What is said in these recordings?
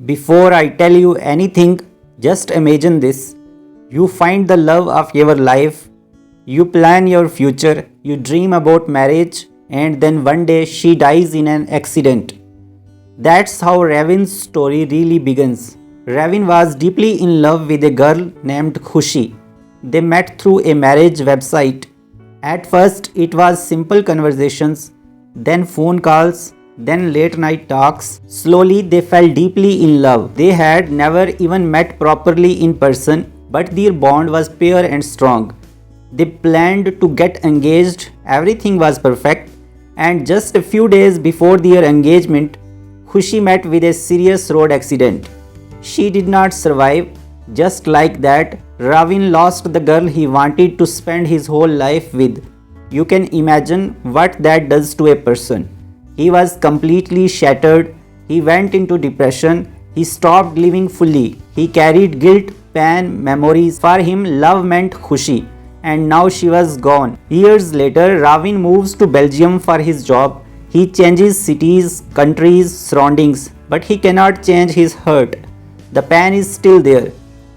Before I tell you anything, just imagine this. You find the love of your life, you plan your future, you dream about marriage, and then one day she dies in an accident. That's how Ravin's story really begins. Ravin was deeply in love with a girl named Khushi. They met through a marriage website. At first, it was simple conversations, then phone calls, then late night talks. Slowly, they fell deeply in love. They had never even met properly in person, but their bond was pure and strong. They planned to get engaged, everything was perfect, and just a few days before their engagement, Khushi met with a serious road accident. She did not survive. Just like that, Ravin lost the girl he wanted to spend his whole life with. You can imagine what that does to a person. He was completely shattered. He went into depression. He stopped living fully. He carried guilt, pain, memories. For him, love meant Khushi. And now she was gone. Years later, Ravin moves to Belgium for his job. He changes cities, countries, surroundings, but he cannot change his hurt. The pain is still there.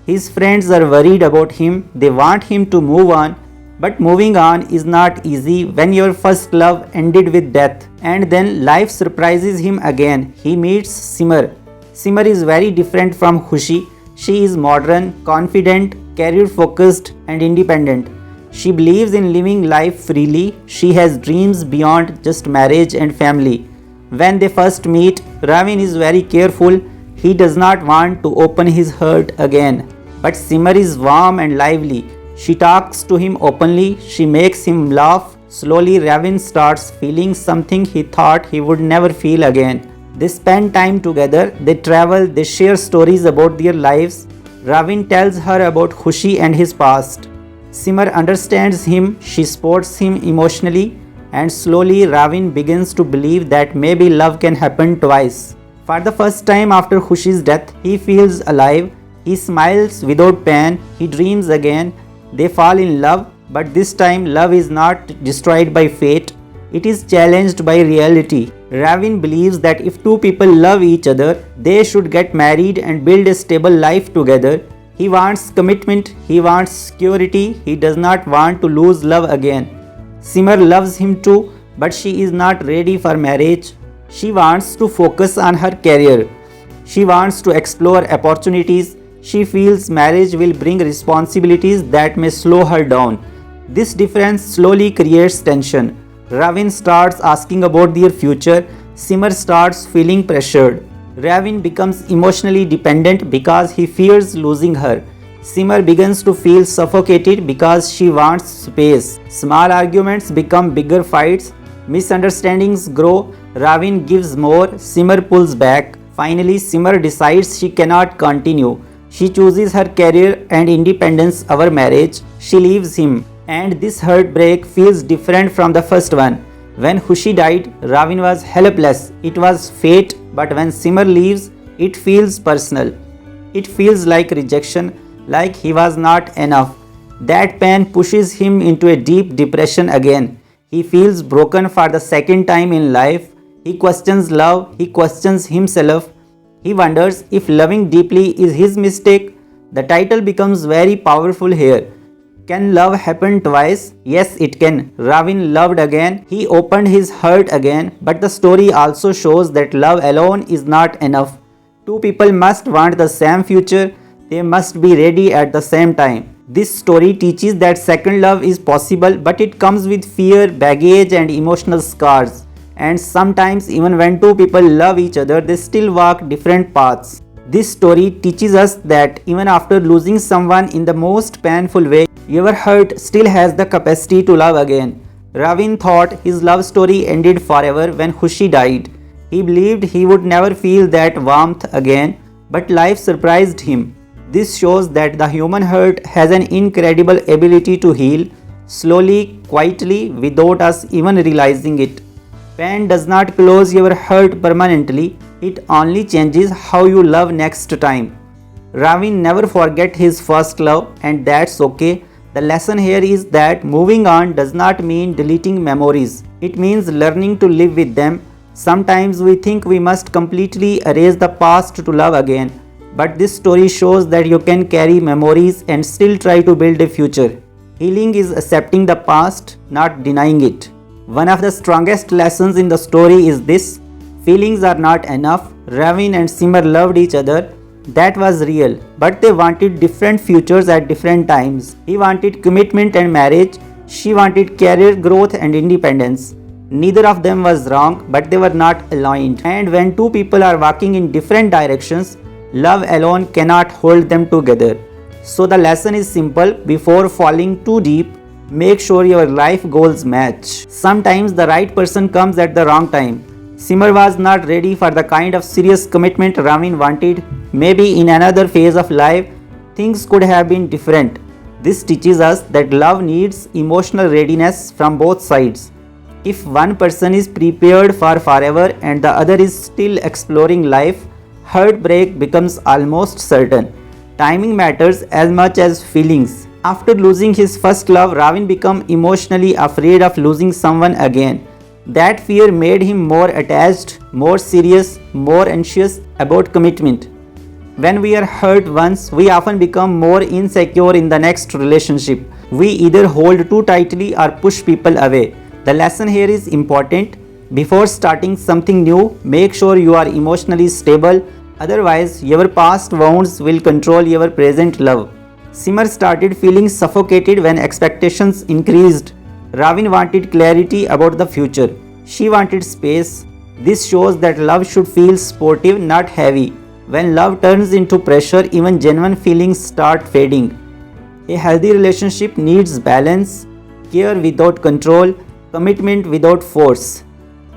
His friends are worried about him. They want him to move on. But moving on is not easy when your first love ended with death. And then life surprises him again. He meets Simar. Simar is very different from Khushi. She is modern, confident, career focused, and independent. She believes in living life freely. She has dreams beyond just marriage and family. When they first meet, Ravin is very careful. He does not want to open his heart again. But Simar is warm and lively. She talks to him openly. She makes him laugh. Slowly, Ravin starts feeling something he thought he would never feel again. They spend time together. They travel. They share stories about their lives. Ravin tells her about Khushi and his past. Simar understands him. She supports him emotionally. And slowly, Ravin begins to believe that maybe love can happen twice. For the first time after Khushi's death, he feels alive. He smiles without pain. He dreams again. They fall in love, but this time love is not destroyed by fate. It is challenged by reality. Ravin believes that if two people love each other, they should get married and build a stable life together. He wants commitment. He wants security. He does not want to lose love again. Simar loves him too, but she is not ready for marriage. She wants to focus on her career. She wants to explore opportunities. She feels marriage will bring responsibilities that may slow her down. This difference slowly creates tension. Ravin starts asking about their future. Simar starts feeling pressured. Ravin becomes emotionally dependent because he fears losing her. Simar begins to feel suffocated because she wants space. Small arguments become bigger fights. Misunderstandings grow. Ravin gives more. Simar pulls back. Finally, Simar decides she cannot continue. She chooses her career and independence over marriage. She leaves him. And this heartbreak feels different from the first one. When Khushi died, Ravin was helpless. It was fate, but when Simar leaves, it feels personal. It feels like rejection, like he was not enough. That pain pushes him into a deep depression again. He feels broken for the second time in life. He questions love. He questions himself. He wonders if loving deeply is his mistake. The title becomes very powerful here. Can love happen twice? Yes, it can. Ravin loved again. He opened his heart again. But the story also shows that love alone is not enough. Two people must want the same future. They must be ready at the same time. This story teaches that second love is possible, but it comes with fear, baggage, and emotional scars. And sometimes, even when two people love each other, they still walk different paths. This story teaches us that even after losing someone in the most painful way, your heart still has the capacity to love again. Ravin thought his love story ended forever when Khushi died. He believed he would never feel that warmth again, but life surprised him. This shows that the human heart has an incredible ability to heal, slowly, quietly, without us even realizing it. Pain does not close your heart permanently, it only changes how you love next time. Ravin never forget his first love, and that's okay. The lesson here is that moving on does not mean deleting memories. It means learning to live with them. Sometimes we think we must completely erase the past to love again, but this story shows that you can carry memories and still try to build a future. Healing is accepting the past, not denying it. One of the strongest lessons in the story is this: feelings are not enough. Ravin and Simar loved each other. That was real, but they wanted different futures at different times. He wanted commitment and marriage. She wanted career growth and independence. Neither of them was wrong, but they were not aligned. And when two people are walking in different directions, love alone cannot hold them together. So the lesson is simple: before falling too deep, make sure your life goals match. Sometimes the right person comes at the wrong time. Simar was not ready for the kind of serious commitment Ravin wanted. Maybe in another phase of life, things could have been different. This teaches us that love needs emotional readiness from both sides. If one person is prepared for forever and the other is still exploring life, heartbreak becomes almost certain. Timing matters as much as feelings. After losing his first love, Ravin became emotionally afraid of losing someone again. That fear made him more attached, more serious, more anxious about commitment. When we are hurt once, we often become more insecure in the next relationship. We either hold too tightly or push people away. The lesson here is important. Before starting something new, make sure you are emotionally stable. Otherwise, your past wounds will control your present love. Simar started feeling suffocated when expectations increased. Ravin wanted clarity about the future. She wanted space. This shows that love should feel sportive, not heavy. When love turns into pressure, even genuine feelings start fading. A healthy relationship needs balance, care without control, commitment without force.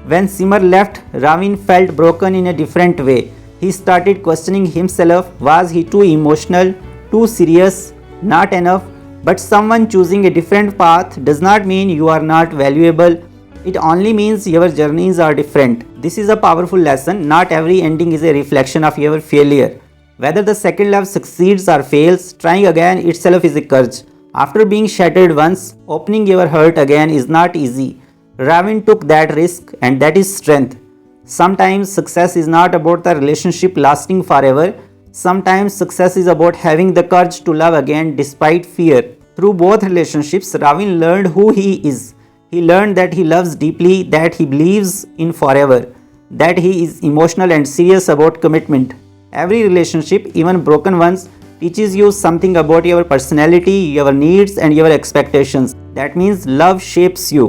When Simar left, Ravin felt broken in a different way. He started questioning himself. Was he too emotional, too serious, not enough? But someone choosing a different path does not mean you are not valuable. It only means your journeys are different. This is a powerful lesson. Not every ending is a reflection of your failure. Whether the second love succeeds or fails, trying again itself is a courage. After being shattered once, opening your heart again is not easy. Ravin took that risk, and that is strength. Sometimes success is not about the relationship lasting forever. Sometimes success is about having the courage to love again despite fear. Through both relationships, Ravin learned who he is. He learned that he loves deeply, that he believes in forever, that he is emotional and serious about commitment. Every relationship, even broken ones, teaches you something about your personality, your needs, and your expectations. That means love shapes you.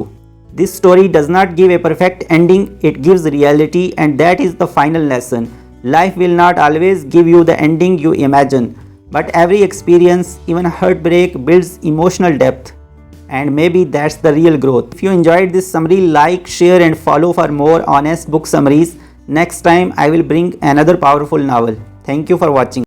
This story does not give a perfect ending, it gives reality, and that is the final lesson. Life will not always give you the ending you imagine, but every experience, even heartbreak, builds emotional depth. And maybe that's the real growth. If you enjoyed this summary, like, share, and follow for more honest book summaries. Next time I will bring another powerful novel. Thank you for watching.